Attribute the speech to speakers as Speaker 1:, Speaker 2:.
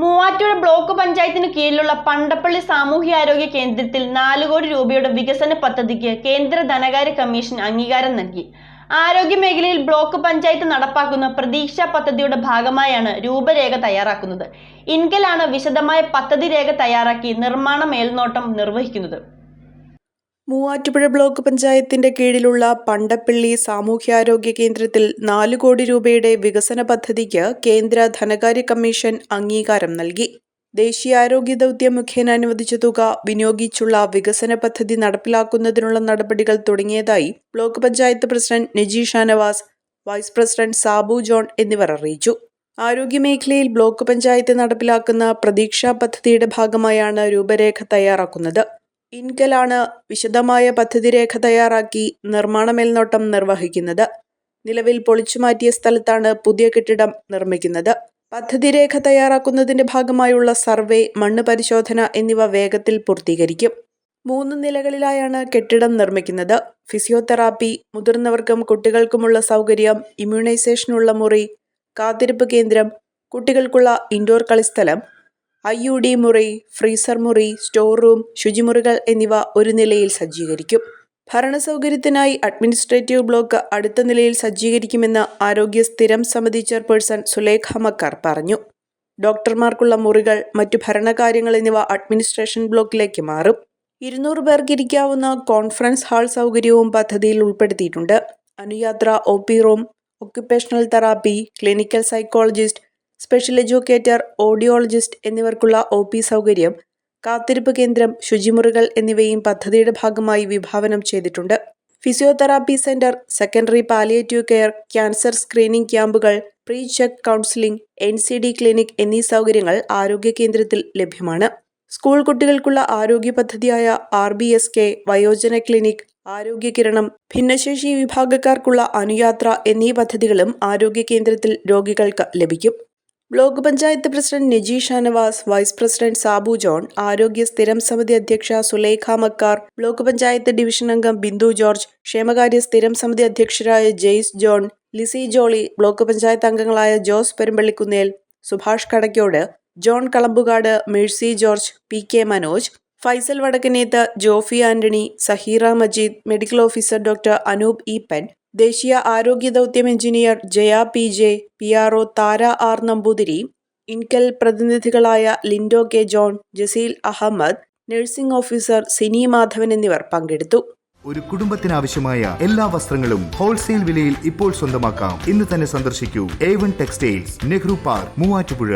Speaker 1: Muvattupuzha block പഞ്ചായത്തിന് കീഴിലുള്ള പണ്ടപ്പള്ളി സാമൂഹ്യാരോഗ്യ കേന്ദ്രത്തിൽ 4 കോടി രൂപയുടെ വികസന പദ്ധതിക്ക് കേന്ദ്ര ധനകാര്യ കമ്മീഷൻ അംഗീകാരം നൽകി. ആരോഗ്യ മേഖലയിൽ ബ്ലോക്ക് പഞ്ചായത്ത് നടപ്പാക്കുന്ന പ്രതീക്ഷ പദ്ധതിയുടെ ഭാഗമായാണ് രൂപരേഖ തയ്യാറാക്കുന്നത്. ഇൻകലാണ് വിശദമായ പദ്ധതി രേഖ തയ്യാറാക്കി നിർമ്മാണ മേൽനോട്ടം നിർവഹിക്കുന്നത്.
Speaker 2: മൂവാറ്റുപുഴ ബ്ലോക്ക് പഞ്ചായത്തിന്റെ കീഴിലുള്ള പണ്ടപ്പള്ളി സാമൂഹ്യാരോഗ്യ കേന്ദ്രത്തിൽ 4 കോടി രൂപയുടെ വികസന പദ്ധതിക്ക് കേന്ദ്ര ധനകാര്യ കമ്മീഷൻ അംഗീകാരം നൽകി. ദേശീയാരോഗ്യ ദൗത്യം മുഖേന അനുവദിച്ച തുക വിനിയോഗിച്ചുള്ള വികസന പദ്ധതി നടപ്പിലാക്കുന്നതിനുള്ള നടപടികൾ തുടങ്ങിയതായി block panchayat president Naji Shanavas, vice president Sabu John എന്നിവർ അറിയിച്ചു. ആരോഗ്യമേഖലയിൽ ബ്ലോക്ക് പഞ്ചായത്ത് നടപ്പിലാക്കുന്ന പ്രതീക്ഷ പദ്ധതിയുടെ ഭാഗമായാണ് രൂപരേഖ തയ്യാറാക്കുന്നത്. ഇൻകലാണ് വിശദമായ പദ്ധതി രേഖ തയ്യാറാക്കി നിർമ്മാണ മേൽനോട്ടം നിർവഹിക്കുന്നത്. നിലവിൽ പൊളിച്ചുമാറ്റിയ സ്ഥലത്താണ് പുതിയ കെട്ടിടം നിർമ്മിക്കുന്നത്. പദ്ധതി രേഖ തയ്യാറാക്കുന്നതിന്റെ ഭാഗമായുള്ള സർവേ, മണ്ണ് പരിശോധന എന്നിവ വേഗത്തിൽ പൂർത്തീകരിക്കും. 3 നിലകളിലായാണ് കെട്ടിടം നിർമ്മിക്കുന്നത്. ഫിസിയോതെറാപ്പി, മുതിർന്നവർക്കും കുട്ടികൾക്കുമുള്ള സൗകര്യം, ഇമ്മ്യൂണൈസേഷനുള്ള മുറി, കാത്തിരിപ്പ് കേന്ദ്രം, കുട്ടികൾക്കുള്ള ഇൻഡോർ കളിസ്ഥലം, IUD മുറി, ഫ്രീസർ മുറി, സ്റ്റോർ റൂം, ശുചിമുറികൾ എന്നിവ ഒരു നിലയിൽ സജ്ജീകരിക്കും. ഭരണസൗകര്യത്തിനായി അഡ്മിനിസ്ട്രേറ്റീവ് ബ്ലോക്ക് അടുത്ത നിലയിൽ സജ്ജീകരിക്കുമെന്ന് ആരോഗ്യ സ്ഥിരം സമിതി ചെയർപേഴ്സൺ സുലേഖ മക്കാർ പറഞ്ഞു. ഡോക്ടർമാർക്കുള്ള മുറികൾ, മറ്റു ഭരണകാര്യങ്ങൾ എന്നിവ അഡ്മിനിസ്ട്രേഷൻ ബ്ലോക്കിലേക്ക് മാറും. 200 പേർക്ക് ഇരിക്കാവുന്ന കോൺഫറൻസ് ഹാൾ സൗകര്യവും പദ്ധതിയിൽ ഉൾപ്പെടുത്തിയിട്ടുണ്ട്. Anuyathra, OP room, occupational therapy, clinical psychologist, special educator, audiologist എന്നിവർക്കുള്ള OP സൗകര്യം, കാത്തിരിപ്പ് കേന്ദ്രം, ശുചിമുറികൾ എന്നിവയും പദ്ധതിയുടെ ഭാഗമായി വിഭാവനം ചെയ്തിട്ടുണ്ട്. Physiotherapy centre, secondary palliative care, cancer screening ക്യാമ്പുകൾ, pre check counselling, NCD clinic എന്നീ സൗകര്യങ്ങൾ ആരോഗ്യ കേന്ദ്രത്തിൽ ലഭ്യമാണ്. സ്കൂൾ കുട്ടികൾക്കുള്ള ആരോഗ്യ പദ്ധതിയായ RBSK, വയോജന ക്ലിനിക്, ആരോഗ്യ കിരണം, ഭിന്നശേഷി വിഭാഗക്കാർക്കുള്ള അനുയാത്ര എന്നീ പദ്ധതികളും ആരോഗ്യ കേന്ദ്രത്തിൽ രോഗികൾക്ക് ലഭിക്കും. Block panchayat president Naji Shanavas, vice president Sabu John, ആരോഗ്യ സ്ഥിരം സമിതി അധ്യക്ഷ സുലേഖ മക്കാർ, ബ്ലോക്ക് പഞ്ചായത്ത് ഡിവിഷൻ അംഗം ബിന്ദു ജോർജ്, ക്ഷേമകാര്യ സ്ഥിരം സമിതി അധ്യക്ഷരായ ജെയ്സ് ജോൺ, ലിസി ജോളി, ബ്ലോക്ക് പഞ്ചായത്ത് അംഗങ്ങളായ Jose Perumpallikunnel, Subhash Kadakkode, John Kalambukad, Mercy George, PK Manoj, Faisal Vadakkeneth, Jofi Antony, Zaheera Majeed, medical officer doctor Anoop Ippan, ദേശീയ ആരോഗ്യ ദൗത്യം engineer Jaya PJ, PRO Thara R Namboothiri, INKEL പ്രതിനിധികളായ Lindo K John, Jaseel Ahammed, nursing officer Sini Madhavan എന്നിവർ പങ്കെടുത്തു.
Speaker 3: ഒരു കുടുംബത്തിനാവശ്യമായ എല്ലാ വസ്ത്രങ്ങളും ഹോൾസെയിൽ വിലയിൽ ഇപ്പോൾ സ്വന്തമാക്കാം. ഇന്ന് തന്നെ സന്ദർശിക്കൂ A1 textiles, Nehru park, Muvattupuzha.